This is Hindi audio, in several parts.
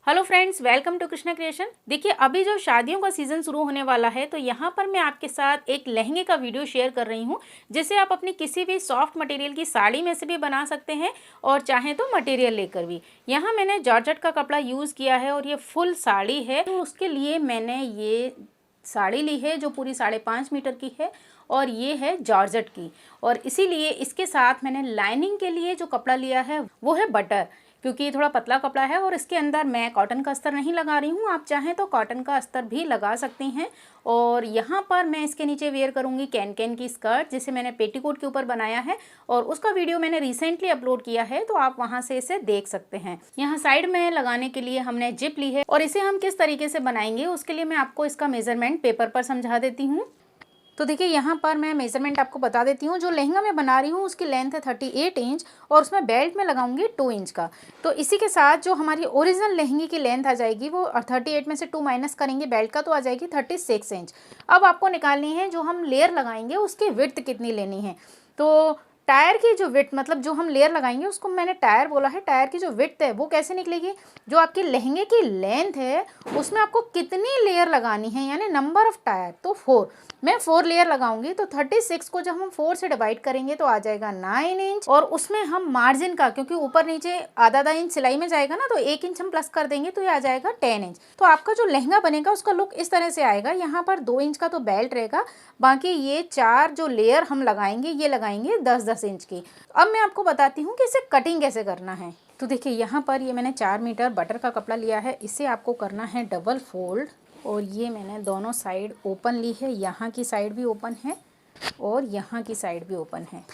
Hello friends, welcome to Krishna creation. देखिए, अभी जो शादियों का सीज़न शुरू होने वाला है तो यहाँ पर मैं आपके साथ एक लहंगे का वीडियो शेयर कर रही हूँ, जिसे आप अपनी किसी भी सॉफ्ट मटेरियल की साड़ी में से भी बना सकते हैं और चाहें तो मटेरियल लेकर भी। यहाँ मैंने जॉर्जेट का कपड़ा यूज़ किया है और ये फुल साड़ी है, तो उसके लिए मैंने ये साड़ी ली है जो पूरी 5.5 मीटर की है और ये है जॉर्जेट की। और इसीलिए इसके साथ मैंने लाइनिंग के लिए जो कपड़ा लिया है वो है बटर, क्योंकि ये थोड़ा पतला कपड़ा है और इसके अंदर मैं कॉटन का अस्तर नहीं लगा रही हूँ। आप चाहें तो कॉटन का अस्तर भी लगा सकती हैं। और यहाँ पर मैं इसके नीचे वेयर करूँगी कैन की स्कर्ट, जिसे मैंने पेटीकोट के ऊपर बनाया है और उसका वीडियो मैंने रिसेंटली अपलोड किया है, तो आप वहाँ से इसे देख सकते हैं। यहाँ साइड में लगाने के लिए हमने जिप ली है और इसे हम किस तरीके से बनाएंगे उसके लिए मैं आपको इसका मेजरमेंट पेपर पर समझा देती हूँ। तो देखिए, यहाँ पर मैं मेजरमेंट आपको बता देती हूँ। जो लहंगा मैं बना रही हूँ उसकी लेंथ है 38 इंच और उसमें बेल्ट में लगाऊंगी 2 इंच का। तो इसी के साथ जो हमारी ओरिजिनल लहंगे की लेंथ आ जाएगी वो 38 में से 2 माइनस करेंगे बेल्ट का, तो आ जाएगी 36 इंच। अब आपको निकालनी है जो हम लेयर लगाएंगे उसकी विड्थ कितनी लेनी है। तो टायर की जो विड्थ, मतलब जो हम लेयर लगाएंगे उसको मैंने टायर बोला है, टायर की जो विड्थ है वो कैसे निकलेगी। जो आपके लहंगे की लेंथ है उसमें आपको कितनी लेयर लगानी है, यानी नंबर ऑफ टायर, तो 4। मैं 4 लेयर लगाऊंगी। तो 36 को जब हम 4 से डिवाइड करेंगे तो आ जाएगा 9 इंच। और उसमें हम मार्जिन का, क्योंकि ऊपर नीचे आधा इंच सिलाई में जाएगा ना, तो 1 इंच हम प्लस कर देंगे तो ये आ जाएगा 10 इंच। तो आपका जो लहंगा बनेगा उसका लुक इस तरह से आएगा। यहाँ पर 2 इंच का तो बेल्ट रहेगा, बाकी ये 4 जो लेयर हम लगाएंगे ये लगाएंगे 10-10 इंच की। अब मैं आपको बताती हूँ कि इसे कटिंग कैसे करना है। तो देखिए, यहाँ पर ये मैंने 4 मीटर बटर का कपड़ा लिया है, इसे आपको करना है डबल फोल्ड। और ये मैंने दोनों साइड ओपन ली है, यहाँ की साइड भी ओपन है और यहाँ की साइड भी ओपन है।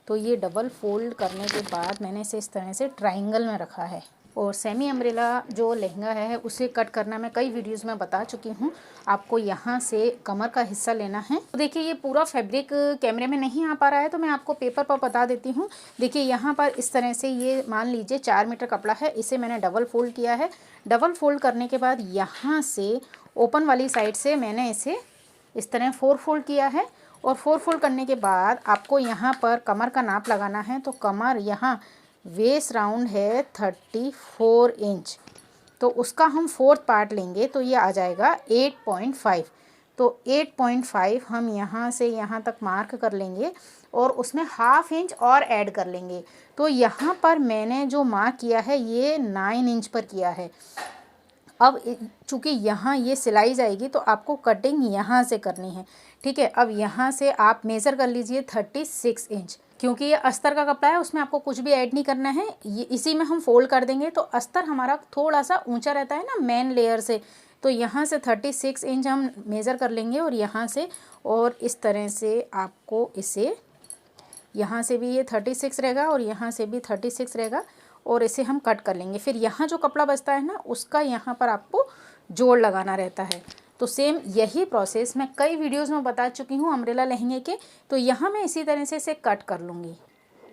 तो ये डबल फोल्ड करने के बाद मैंने इसे इस तरह से ट्रायंगल में रखा है। और सेमी अम्ब्रेला जो लहंगा है उसे कट करना मैं कई वीडियोस में बता चुकी हूँ। आपको यहाँ से कमर का हिस्सा लेना है। तो देखिए, ये पूरा फैब्रिक कैमरे में नहीं आ पा रहा है तो मैं आपको पेपर पर बता देती हूँ। देखिए, यहाँ पर इस तरह से ये मान लीजिए 4 मीटर कपड़ा है, इसे मैंने डबल फोल्ड किया है। डबल फोल्ड करने के बाद यहाँ से ओपन वाली साइड से मैंने इसे इस तरह 4 फोल्ड किया है। और 4 फोल्ड करने के बाद आपको यहाँ पर कमर का नाप लगाना है। तो कमर यहाँ वेस्ट राउंड है 34 इंच, तो उसका हम 4th पार्ट लेंगे तो ये आ जाएगा 8.5। तो 8.5 हम यहाँ से यहाँ तक मार्क कर लेंगे और उसमें 1/2 इंच और ऐड कर लेंगे। तो यहाँ पर मैंने जो मार्क किया है ये 9 इंच पर किया है। अब चूँकि यहाँ ये सिलाई जाएगी तो आपको कटिंग यहाँ से करनी है, ठीक है। अब यहाँ से आप मेज़र कर लीजिए 36 इंच, क्योंकि ये अस्तर का कपड़ा है उसमें आपको कुछ भी ऐड नहीं करना है। ये इसी में हम फोल्ड कर देंगे तो अस्तर हमारा थोड़ा सा ऊंचा रहता है ना मेन लेयर से। तो यहाँ से 36 इंच हम मेज़र कर लेंगे और यहाँ से, और इस तरह से आपको इसे यहाँ से भी ये 36 रहेगा और यहाँ से भी 36 रहेगा और इसे हम कट कर लेंगे। फिर यहाँ जो कपड़ा बचता है ना उसका यहाँ पर आपको जोड़ लगाना रहता है। तो सेम यही प्रोसेस मैं कई वीडियोस में बता चुकी हूँ अम्ब्रेला लहंगे के। तो यहाँ मैं इसी तरह से इसे कट कर लूँगी।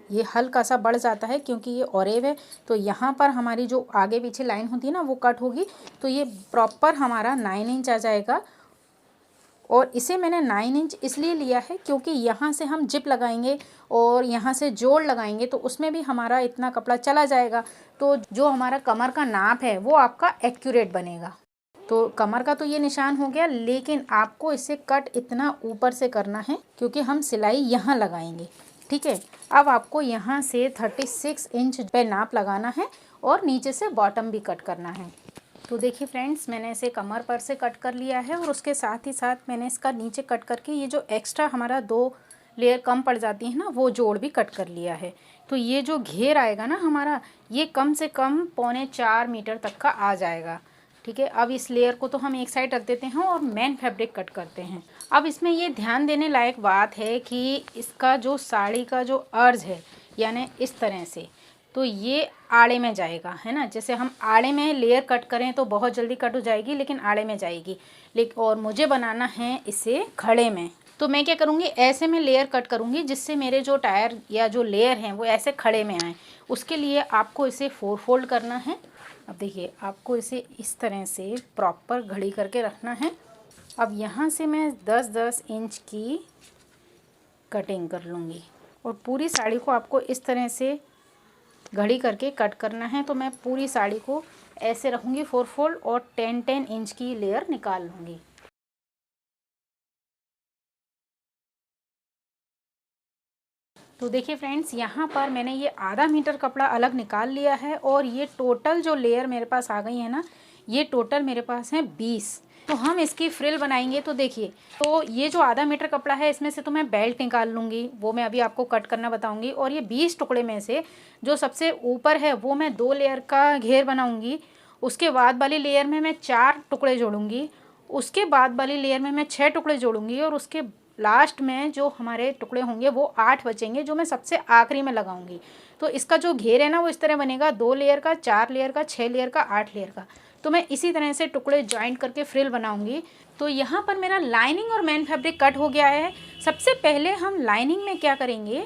ये हल्का सा बढ़ जाता है क्योंकि ये ऑरेव है, तो यहाँ पर हमारी जो आगे पीछे लाइन होती है ना वो कट होगी। तो ये प्रॉपर हमारा 9 इंच आ जाएगा। और इसे मैंने 9 इंच इसलिए लिया है क्योंकि यहाँ से हम जिप लगाएंगे और यहाँ से जोड़ लगाएंगे तो उसमें भी हमारा इतना कपड़ा चला जाएगा। तो जो हमारा कमर का नाप है वो आपका एक्यूरेट बनेगा। तो कमर का तो ये निशान हो गया, लेकिन आपको इसे कट इतना ऊपर से करना है क्योंकि हम सिलाई यहाँ लगाएंगे, ठीक है। अब आपको यहाँ से 36 इंच पे नाप लगाना है और नीचे से बॉटम भी कट करना है। तो देखिए फ्रेंड्स, मैंने इसे कमर पर से कट कर लिया है और उसके साथ ही साथ मैंने इसका नीचे कट करके ये जो एक्स्ट्रा हमारा 2 लेयर कम पड़ जाती है ना वो जोड़ भी कट कर लिया है। तो ये जो घेर आएगा ना हमारा, ये कम से कम 3.25 मीटर तक का आ जाएगा, ठीक है। अब इस लेयर को तो हम एक साइड रख देते हैं और मेन फैब्रिक कट करते हैं। अब इसमें ये ध्यान देने लायक बात है कि इसका जो साड़ी का जो अर्ज है, यानी इस तरह से, तो ये आड़े में जाएगा, है ना। जैसे हम आड़े में लेयर कट करें तो बहुत जल्दी कट हो जाएगी, लेकिन आड़े में जाएगी। लेकिन और मुझे बनाना है इसे खड़े में, तो मैं क्या करूँगी, ऐसे में लेयर कट करूँगी जिससे मेरे जो टायर या जो लेयर हैं वो ऐसे खड़े में आए। उसके लिए आपको इसे 4 फोल्ड करना है। अब देखिए, आपको इसे इस तरह से प्रॉपर घड़ी करके रखना है। अब यहाँ से मैं 10-10 इंच की कटिंग कर लूँगी और पूरी साड़ी को आपको इस तरह से घड़ी करके कट करना है। तो मैं पूरी साड़ी को ऐसे रखूँगी 4 फोल्ड और 10-10 इंच की लेयर निकाल लूँगी। तो देखिए फ्रेंड्स, यहाँ पर मैंने ये आधा मीटर कपड़ा अलग निकाल लिया है और ये टोटल जो लेयर मेरे पास आ गई है ना, ये टोटल मेरे पास है 20। तो हम इसकी फ्रिल बनाएंगे। तो देखिए, तो ये जो आधा मीटर कपड़ा है इसमें से तो मैं बेल्ट निकाल लूँगी, वो मैं अभी आपको कट करना बताऊँगी। और ये 20 टुकड़े में से जो सबसे ऊपर है वो मैं 2 लेयर का घेर बनाऊँगी। उसके बाद वाली लेयर में मैं 4 टुकड़े जोड़ूँगी, उसके बाद वाली लेयर में मैं 6 टुकड़े जोड़ूँगी और उसके लास्ट में जो हमारे टुकड़े होंगे वो 8 बचेंगे, जो मैं सबसे आखिरी में लगाऊंगी। तो इसका जो घेर है ना वो इस तरह बनेगा, 2 लेयर का, 4 लेयर का, 6 लेयर का, 8 लेयर का। तो मैं इसी तरह से टुकड़े जॉइंट करके फ्रिल बनाऊंगी। तो यहाँ पर मेरा लाइनिंग और मेन फैब्रिक कट हो गया है। सबसे पहले हम लाइनिंग में क्या करेंगे,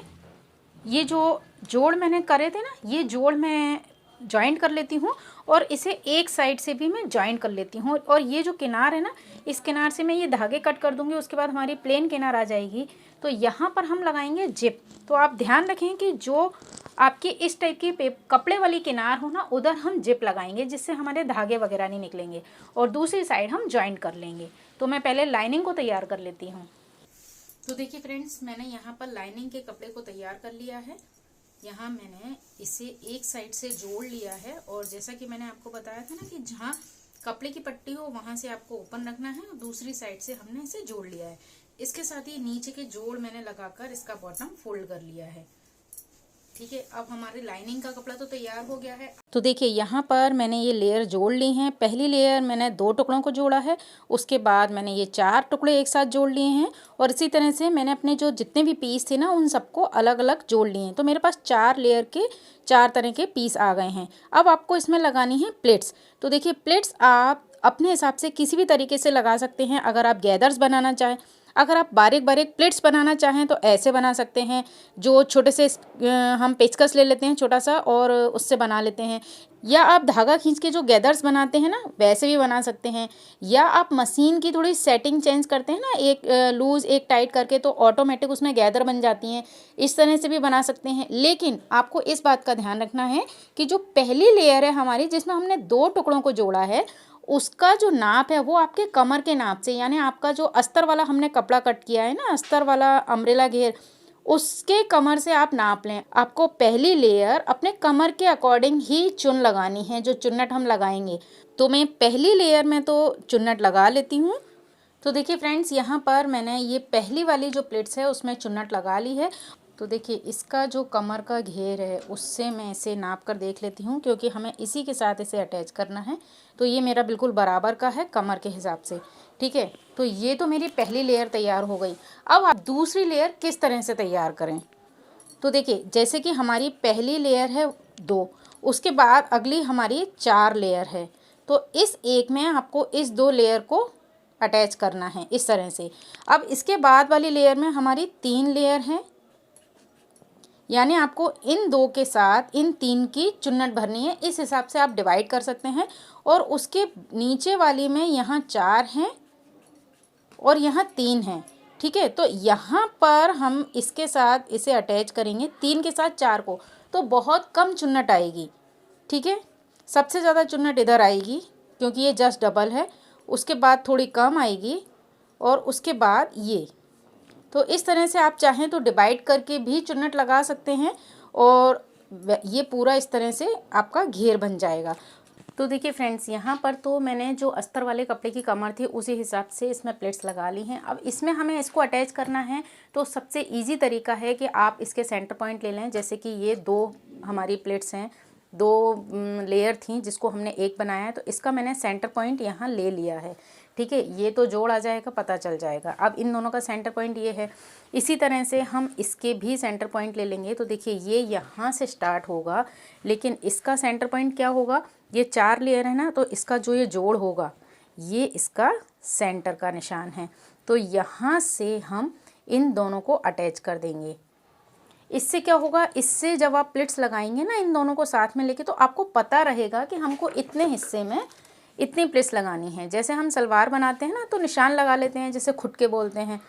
ये जो जोड़ मैंने करे थे ना, ये जोड़ मैं जॉइंट कर लेती हूँ और इसे एक साइड से भी मैं जॉइंट कर लेती हूँ। और ये जो किनार है ना, इस किनार से मैं ये धागे कट कर दूँगी, उसके बाद हमारी प्लेन किनार आ जाएगी। तो यहाँ पर हम लगाएंगे जिप। तो आप ध्यान रखें कि जो आपकी इस टाइप की कपड़े वाली किनार हो ना, उधर हम जिप लगाएंगे, जिससे हमारे धागे वगैरह नहीं निकलेंगे। और दूसरी साइड हम जॉइंट कर लेंगे। तो मैं पहले लाइनिंग को तैयार कर लेती हूँ। तो देखिए फ्रेंड्स, मैंने यहाँ पर लाइनिंग के कपड़े को तैयार कर लिया है। यहाँ मैंने इसे एक साइड से जोड़ लिया है और जैसा कि मैंने आपको बताया था ना कि जहाँ कपड़े की पट्टी हो वहाँ से आपको ओपन रखना है और दूसरी साइड से हमने इसे जोड़ लिया है। इसके साथ ही नीचे के जोड़ मैंने लगाकर इसका बॉटम फोल्ड कर लिया है। ठीक है, अब हमारी लाइनिंग का कपड़ा तो तैयार हो गया है। तो देखिए, यहाँ पर मैंने ये लेयर जोड़ ली हैं। पहली लेयर मैंने 2 टुकड़ों को जोड़ा है, उसके बाद मैंने ये 4 टुकड़े एक साथ जोड़ लिए हैं और इसी तरह से मैंने अपने जो जितने भी पीस थे ना उन सबको अलग अलग जोड़ लिए हैं। तो मेरे पास 4 लेयर के 4 तरह के पीस आ गए हैं। अब आपको इसमें लगानी है प्लेट्स। तो देखिए, प्लेट्स आप अपने हिसाब से किसी भी तरीके से लगा सकते हैं। अगर आप गैदर्स बनाना चाहें, अगर आप बारीक बारीक प्लेट्स बनाना चाहें तो ऐसे बना सकते हैं। जो छोटे से हम पेचकस ले लेते हैं छोटा सा और उससे बना लेते हैं, या आप धागा खींच के जो गैदर्स बनाते हैं ना वैसे भी बना सकते हैं, या आप मशीन की थोड़ी सेटिंग चेंज करते हैं ना, एक लूज़ एक टाइट करके, तो ऑटोमेटिक उसमें गैदर बन जाती हैं। इस तरह से भी बना सकते हैं। लेकिन आपको इस बात का ध्यान रखना है कि जो पहली लेयर है हमारी, जिसमें हमने 2 टुकड़ों को जोड़ा है, उसका जो नाप है वो आपके कमर के नाप से, यानी आपका जो अस्तर वाला हमने कपड़ा कट किया है ना, अस्तर वाला अम्ब्रेला घेर, उसके कमर से आप नाप लें। आपको पहली लेयर अपने कमर के अकॉर्डिंग ही चुन लगानी है, जो चुन्नट हम लगाएंगे। तो मैं पहली लेयर में तो चुन्नट लगा लेती हूँ। तो देखिए फ्रेंड्स, यहाँ पर मैंने ये पहली वाली जो प्लेट्स है उसमें चुन्नट लगा ली है। तो देखिए, इसका जो कमर का घेर है उससे मैं इसे नाप कर देख लेती हूँ, क्योंकि हमें इसी के साथ इसे अटैच करना है। तो ये मेरा बिल्कुल बराबर का है कमर के हिसाब से। ठीक है, तो ये तो मेरी पहली लेयर तैयार हो गई। अब आप दूसरी लेयर किस तरह से तैयार करें। तो देखिए, जैसे कि हमारी पहली लेयर है 2, उसके बाद अगली हमारी 4 लेयर है। तो इस एक में आपको इस 2 लेयर को अटैच करना है इस तरह से। अब इसके बाद वाली लेयर में हमारी 3 लेयर हैं, यानी आपको इन 2 के साथ इन 3 की चुन्नट भरनी है। इस हिसाब से आप डिवाइड कर सकते हैं। और उसके नीचे वाली में यहाँ 4 हैं और यहाँ 3 हैं। ठीक है, तो यहाँ पर हम इसके साथ इसे अटैच करेंगे 3 के साथ 4 को, तो बहुत कम चुन्नट आएगी। ठीक है, सबसे ज़्यादा चुन्नट इधर आएगी क्योंकि ये जस्ट डबल है, उसके बाद थोड़ी कम आएगी और उसके बाद ये। तो इस तरह से आप चाहें तो डिवाइड करके भी चुन्नट लगा सकते हैं और ये पूरा इस तरह से आपका घेर बन जाएगा। तो देखिए फ्रेंड्स, यहाँ पर तो मैंने जो अस्तर वाले कपड़े की कमर थी उसी हिसाब से इसमें प्लेट्स लगा ली हैं। अब इसमें हमें इसको अटैच करना है, तो सबसे इजी तरीका है कि आप इसके सेंटर पॉइंट ले लें। जैसे कि ये 2 हमारी प्लेट्स हैं, 2 लेयर थी जिसको हमने एक बनाया है, तो इसका मैंने सेंटर पॉइंट यहाँ ले लिया है। ठीक है, ये तो जोड़ आ जाएगा, पता चल जाएगा। अब इन दोनों का सेंटर पॉइंट ये है। इसी तरह से हम इसके भी सेंटर पॉइंट ले लेंगे। तो देखिए, ये यहाँ से स्टार्ट होगा, लेकिन इसका सेंटर पॉइंट क्या होगा, ये 4 लेयर है ना, तो इसका जो ये जोड़ होगा ये इसका सेंटर का निशान है। तो यहाँ से हम इन दोनों को अटैच कर देंगे। इससे क्या होगा, इससे जब आप प्लेट्स लगाएंगे ना इन दोनों को साथ में लेके, तो आपको पता रहेगा कि हमको इतने हिस्से में इतनी प्लेट्स लगानी है। जैसे हम सलवार बनाते हैं ना तो निशान लगा लेते हैं, जैसे खुद के बोलते हैं।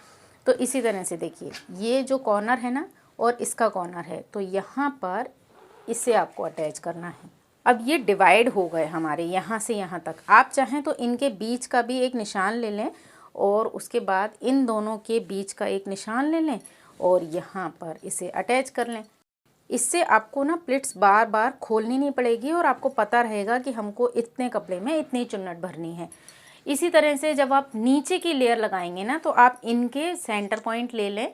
तो इसी तरह से देखिए, ये जो कॉर्नर है ना और इसका कॉर्नर है, तो यहाँ पर इसे आपको अटैच करना है। अब ये डिवाइड हो गए हमारे यहाँ से यहाँ तक। आप चाहें तो इनके बीच का भी एक निशान ले लें और उसके बाद इन दोनों के बीच का एक निशान ले लें और यहाँ पर इसे अटैच कर लें। इससे आपको ना प्लिट्स बार बार खोलनी नहीं पड़ेगी और आपको पता रहेगा कि हमको इतने कपड़े में इतनी चुन्नट भरनी है। इसी तरह से जब आप नीचे की लेयर लगाएंगे ना तो आप इनके सेंटर पॉइंट ले लें,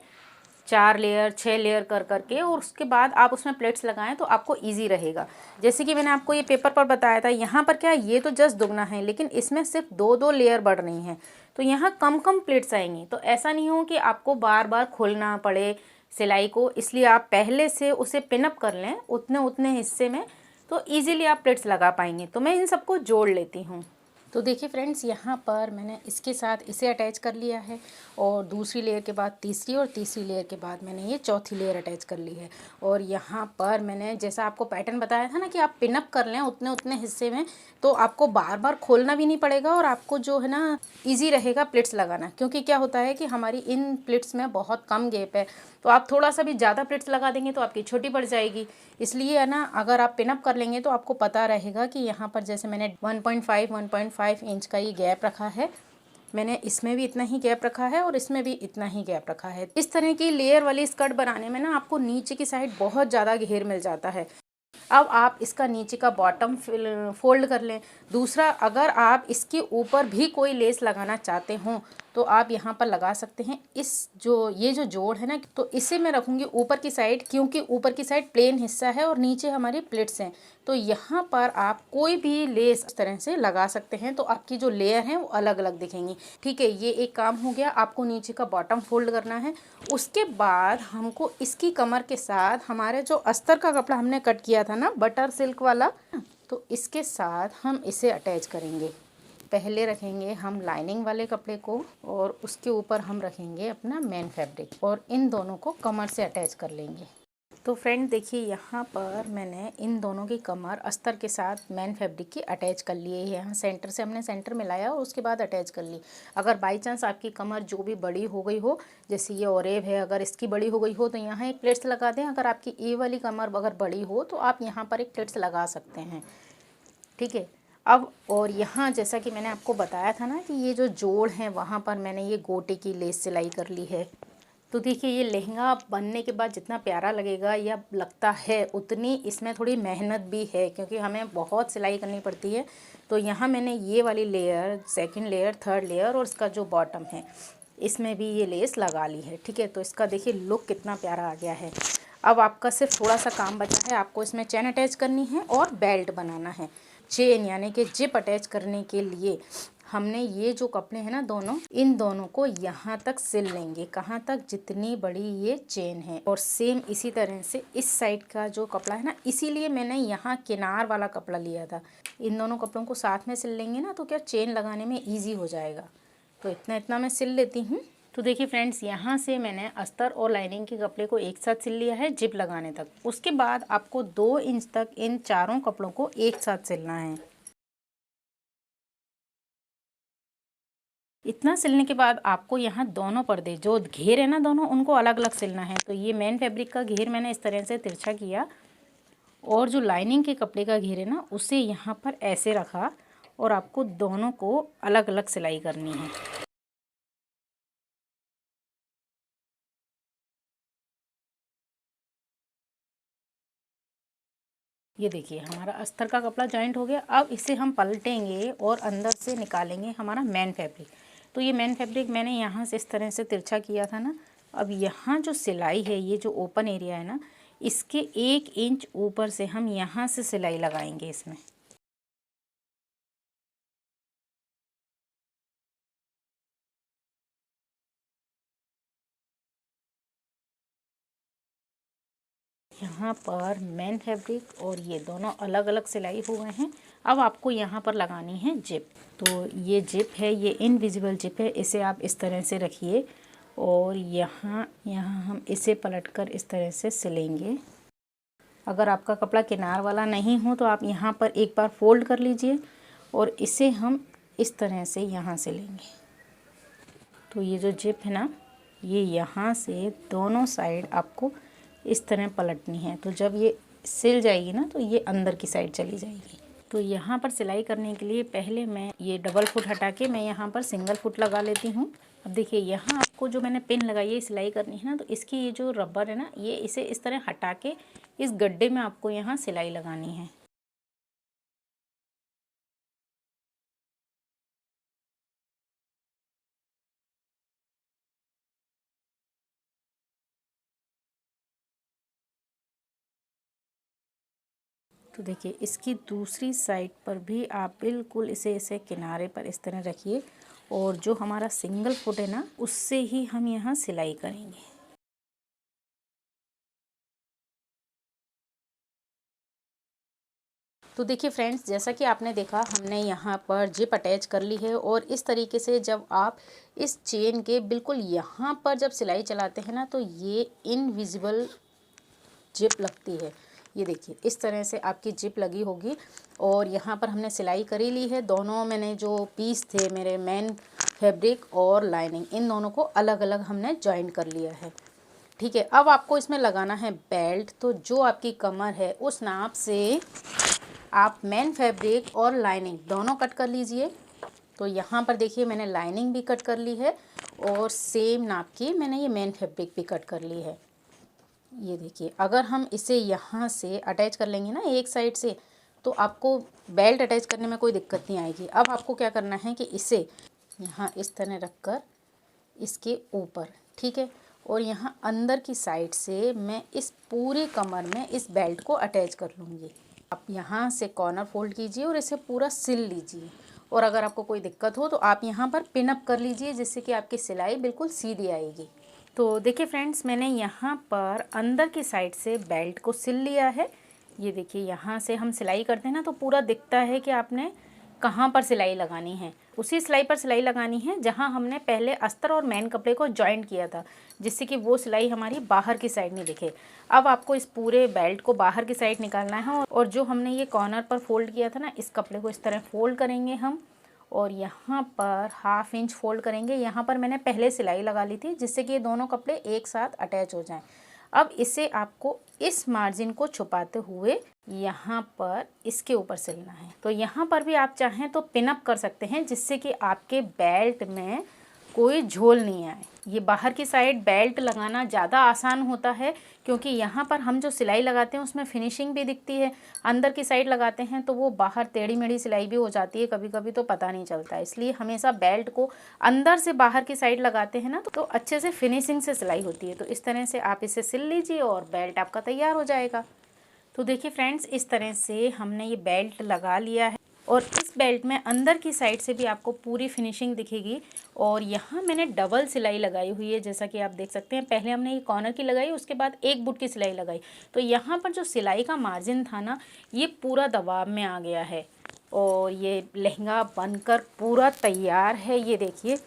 4 लेयर 6 लेयर कर करके, और उसके बाद आप उसमें प्लेट्स लगाएं तो आपको इजी रहेगा। जैसे कि मैंने आपको ये पेपर पर बताया था, यहाँ पर क्या ये तो जस्ट दुगना है लेकिन इसमें सिर्फ 2-2 लेयर बढ़ रही हैं, तो यहाँ कम कम प्लेट्स आएंगी। तो ऐसा नहीं हो कि आपको बार बार खोलना पड़े सिलाई को, इसलिए आप पहले से उसे पिनअप कर लें उतने उतने हिस्से में, तो ईज़िली आप प्लेट्स लगा पाएंगे। तो मैं इन सबको जोड़ लेती हूँ। तो देखिए फ्रेंड्स, यहाँ पर मैंने इसके साथ इसे अटैच कर लिया है और दूसरी लेयर के बाद तीसरी और तीसरी लेयर के बाद मैंने ये चौथी लेयर अटैच कर ली है। और यहाँ पर मैंने जैसा आपको पैटर्न बताया था ना कि आप पिनअप कर लें उतने उतने हिस्से में, तो आपको बार बार खोलना भी नहीं पड़ेगा और आपको जो है ना ईजी रहेगा प्लिट्स लगाना। क्योंकि क्या होता है कि हमारी इन प्लिट्स में बहुत कम गैप है, तो आप थोड़ा सा भी ज़्यादा प्लिट्स लगा देंगे तो आपकी छोटी पड़ जाएगी। इसलिए है ना, अगर आप पिनअप कर लेंगे तो आपको पता रहेगा कि यहाँ पर जैसे मैंने 1.5 इंच का ये गैप रखा है, मैंने इसमें भी इतना ही गैप रखा है और इसमें भी इतना ही गैप रखा है। इस तरह की लेयर वाली स्कर्ट बनाने में ना आपको नीचे की साइड बहुत ज़्यादा घेर मिल जाता है। अब आप इसका नीचे का बॉटम फोल्ड कर लें। दूसरा, अगर आप इसके ऊपर भी कोई लेस लगाना चाहते हों तो आप यहाँ पर लगा सकते हैं। ये जो जोड़ है ना, तो इसे मैं रखूँगी ऊपर की साइड, क्योंकि ऊपर की साइड प्लेन हिस्सा है और नीचे हमारी प्लेट्स हैं। तो यहाँ पर आप कोई भी लेस इस तरह से लगा सकते हैं, तो आपकी जो लेयर हैं वो अलग अलग दिखेंगी। ठीक है, ये एक काम हो गया। आपको नीचे का बॉटम फोल्ड करना है। उसके बाद हमको इसकी कमर के साथ हमारे जो अस्तर का कपड़ा हमने कट किया था ना, बटर सिल्क वाला, तो इसके साथ हम इसे अटैच करेंगे। पहले रखेंगे हम लाइनिंग वाले कपड़े को और उसके ऊपर हम रखेंगे अपना मेन फैब्रिक और इन दोनों को कमर से अटैच कर लेंगे। तो फ्रेंड देखिए, यहाँ पर मैंने इन दोनों की कमर अस्तर के साथ मेन फैब्रिक की अटैच कर लिए है। यहाँ सेंटर से हमने सेंटर मिलाया और उसके बाद अटैच कर ली। अगर बाई चांस आपकी कमर जो भी बड़ी हो गई हो, जैसे ये ऑरेव है, अगर इसकी बड़ी हो गई हो तो यहाँ एक प्लेट्स लगा दें। अगर आपकी ए वाली कमर अगर बड़ी हो तो आप यहाँ पर एक प्लेट्स लगा सकते हैं। ठीक है, अब और यहाँ जैसा कि मैंने आपको बताया था ना कि ये जो जोड़ है वहाँ पर मैंने ये गोटे की लेस सिलाई कर ली है। तो देखिए, ये लहंगा बनने के बाद जितना प्यारा लगेगा या लगता है, उतनी इसमें थोड़ी मेहनत भी है क्योंकि हमें बहुत सिलाई करनी पड़ती है। तो यहाँ मैंने ये वाली layer, second layer, third layer और इसका जो बॉटम है इसमें भी ये लेस लगा ली है। ठीक है, तो इसका देखिए लुक कितना प्यारा आ गया है। अब आपका सिर्फ थोड़ा सा काम बचा है, आपको इसमें चेन अटैच करनी है और बेल्ट बनाना है। चेन यानी कि जिप अटैच करने के लिए हमने ये जो कपड़े हैं ना दोनों, इन दोनों को यहाँ तक सिल लेंगे। कहाँ तक? जितनी बड़ी ये चेन है। और सेम इसी तरह से इस साइड का जो कपड़ा है ना, इसीलिए मैंने यहाँ किनार वाला कपड़ा लिया था। इन दोनों कपड़ों को साथ में सिल लेंगे ना तो क्या चेन लगाने में ईजी हो जाएगा। तो इतना इतना मैं सिल लेती हूँ। तो देखिए फ्रेंड्स, यहाँ से मैंने अस्तर और लाइनिंग के कपड़े को एक साथ सिल लिया है जिप लगाने तक। उसके बाद आपको 2 इंच तक इन चारों कपड़ों को एक साथ सिलना है। इतना सिलने के बाद आपको यहाँ दोनों पर्दे जो घेर है ना दोनों, उनको अलग अलग सिलना है। तो ये मेन फैब्रिक का घेर मैंने इस तरह से तिरछा किया और जो लाइनिंग के कपड़े का घेर है ना, उसे यहाँ पर ऐसे रखा और आपको दोनों को अलग अलग सिलाई करनी है। ये देखिए, हमारा अस्तर का कपड़ा जॉइंट हो गया। अब इसे हम पलटेंगे और अंदर से निकालेंगे हमारा मेन फैब्रिक। तो ये मेन फैब्रिक मैंने यहाँ से इस तरह से तिरछा किया था ना। अब यहाँ जो सिलाई है, ये जो ओपन एरिया है ना, इसके 1 इंच ऊपर से हम यहाँ से सिलाई लगाएंगे इसमें। यहाँ पर मेन फैब्रिक और ये दोनों अलग अलग सिलाई हो गए हैं। अब आपको यहाँ पर लगानी है जिप। तो ये जिप है, ये इनविजिबल जिप है। इसे आप इस तरह से रखिए और यहाँ हम इसे पलटकर इस तरह से सिलेंगे। अगर आपका कपड़ा किनार वाला नहीं हो तो आप यहाँ पर एक बार फोल्ड कर लीजिए और इसे हम इस तरह से यहाँ से लेंगे। तो ये जो जिप है ना, ये यहाँ से दोनों साइड आपको इस तरह पलटनी है। तो जब ये सिल जाएगी ना तो ये अंदर की साइड चली जाएगी। तो यहाँ पर सिलाई करने के लिए पहले मैं ये डबल फुट हटा के मैं यहाँ पर सिंगल फुट लगा लेती हूँ। अब देखिए यहाँ आपको जो मैंने पिन लगाई है सिलाई करनी है ना, तो इसकी ये जो रबर है ना, ये इसे इस तरह हटा के इस गड्ढे में आपको यहाँ सिलाई लगानी है। तो देखिए इसकी दूसरी साइड पर भी आप बिल्कुल इसे किनारे पर इस तरह रखिए और जो हमारा सिंगल फुट है ना, उससे ही हम यहाँ सिलाई करेंगे। तो देखिए फ्रेंड्स, जैसा कि आपने देखा हमने यहाँ पर जिप अटैच कर ली है और इस तरीके से जब आप इस चेन के बिल्कुल यहाँ पर जब सिलाई चलाते हैं ना, तो ये इनविजिबल जिप लगती है। ये देखिए इस तरह से आपकी जिप लगी होगी और यहाँ पर हमने सिलाई करी ली है। दोनों मैंने जो पीस थे मेरे मेन फैब्रिक और लाइनिंग, इन दोनों को अलग अलग हमने जॉइंट कर लिया है। ठीक है, अब आपको इसमें लगाना है बेल्ट। तो जो आपकी कमर है उस नाप से आप मेन फैब्रिक और लाइनिंग दोनों कट कर लीजिए। तो यहाँ पर देखिए मैंने लाइनिंग भी कट कर ली है और सेम नाप की मैंने ये मेन फैब्रिक भी कट कर ली है। ये देखिए अगर हम इसे यहाँ से अटैच कर लेंगे ना एक साइड से, तो आपको बेल्ट अटैच करने में कोई दिक्कत नहीं आएगी। अब आपको क्या करना है कि इसे यहाँ इस तरह रख कर इसके ऊपर, ठीक है, और यहाँ अंदर की साइड से मैं इस पूरी कमर में इस बेल्ट को अटैच कर लूँगी। आप यहाँ से कॉर्नर फोल्ड कीजिए और इसे पूरा सिल लीजिए। और अगर आपको कोई दिक्कत हो तो आप यहाँ पर पिन अप कर लीजिए, जिससे कि आपकी सिलाई बिल्कुल सीधी आएगी। तो देखिए फ्रेंड्स, मैंने यहाँ पर अंदर की साइड से बेल्ट को सिल लिया है। ये देखिए यहाँ से हम सिलाई करते हैं ना, तो पूरा दिखता है कि आपने कहाँ पर सिलाई लगानी है। उसी सिलाई पर सिलाई लगानी है जहाँ हमने पहले अस्तर और मेन कपड़े को जॉइंट किया था, जिससे कि वो सिलाई हमारी बाहर की साइड नहीं दिखे। अब आपको इस पूरे बेल्ट को बाहर की साइड निकालना है और जो हमने ये कॉर्नर पर फोल्ड किया था ना, इस कपड़े को इस तरह फोल्ड करेंगे हम और यहाँ पर 1/2 इंच फोल्ड करेंगे। यहाँ पर मैंने पहले सिलाई लगा ली थी, जिससे कि ये दोनों कपड़े एक साथ अटैच हो जाएं। अब इसे आपको इस मार्जिन को छुपाते हुए यहाँ पर इसके ऊपर सिलना है। तो यहाँ पर भी आप चाहें तो पिन अप कर सकते हैं, जिससे कि आपके बेल्ट में कोई झोल नहीं आए। ये बाहर की साइड बेल्ट लगाना ज़्यादा आसान होता है, क्योंकि यहाँ पर हम जो सिलाई लगाते हैं उसमें फिनिशिंग भी दिखती है। अंदर की साइड लगाते हैं तो वो बाहर टेढ़ी मेढ़ी सिलाई भी हो जाती है कभी कभी, तो पता नहीं चलता। इसलिए हमेशा बेल्ट को अंदर से बाहर की साइड लगाते हैं ना, तो अच्छे से फिनिशिंग से सिलाई होती है। तो इस तरह से आप इसे सिल लीजिए और बेल्ट आपका तैयार हो जाएगा। तो देखिए फ्रेंड्स, इस तरह से हमने ये बेल्ट लगा लिया है और इस बेल्ट में अंदर की साइड से भी आपको पूरी फिनिशिंग दिखेगी। और यहाँ मैंने डबल सिलाई लगाई हुई है, जैसा कि आप देख सकते हैं। पहले हमने ये कॉर्नर की लगाई, उसके बाद एक बुट की सिलाई लगाई। तो यहाँ पर जो सिलाई का मार्जिन था ना, ये पूरा दबाव में आ गया है और ये लहंगा बनकर पूरा तैयार है। ये देखिए,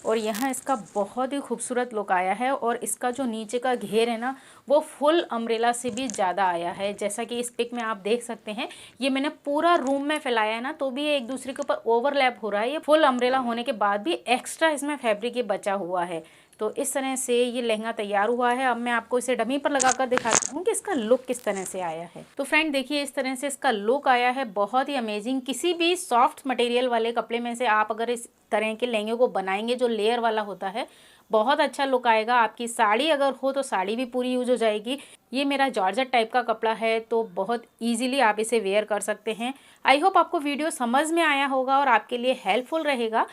और यहाँ इसका बहुत ही खूबसूरत लुक आया है और इसका जो नीचे का घेर है ना, वो फुल अम्ब्रेला से भी ज़्यादा आया है। जैसा कि इस पिक में आप देख सकते हैं, ये मैंने पूरा रूम में फैलाया है ना, तो भी ये एक दूसरे के ऊपर ओवरलैप हो रहा है। ये फुल अम्ब्रेला होने के बाद भी एक्स्ट्रा इसमें फैब्रिक ये बचा हुआ है। तो इस तरह से ये लहंगा तैयार हुआ है। अब मैं आपको इसे डमी पर लगाकर दिखाती हूँ कि इसका लुक किस तरह से आया है। तो फ्रेंड देखिए, इस तरह से इसका लुक आया है, बहुत ही अमेजिंग। किसी भी सॉफ्ट मटेरियल वाले कपड़े में से आप अगर इस तरह के लहंगे को बनाएंगे जो लेयर वाला होता है, बहुत अच्छा लुक आएगा। आपकी साड़ी अगर हो तो साड़ी भी पूरी यूज हो जाएगी। ये मेरा जॉर्जेट टाइप का कपड़ा है, तो बहुत ईजिली आप इसे वेयर कर सकते हैं। आई होप आपको वीडियो समझ में आया होगा और आपके लिए हेल्पफुल रहेगा।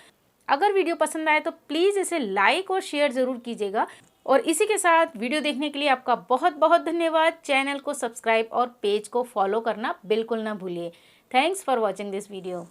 अगर वीडियो पसंद आए तो प्लीज़ इसे लाइक और शेयर ज़रूर कीजिएगा। और इसी के साथ वीडियो देखने के लिए आपका बहुत बहुत धन्यवाद। चैनल को सब्सक्राइब और पेज को फॉलो करना बिल्कुल ना भूलिए। Thanks for watching this video.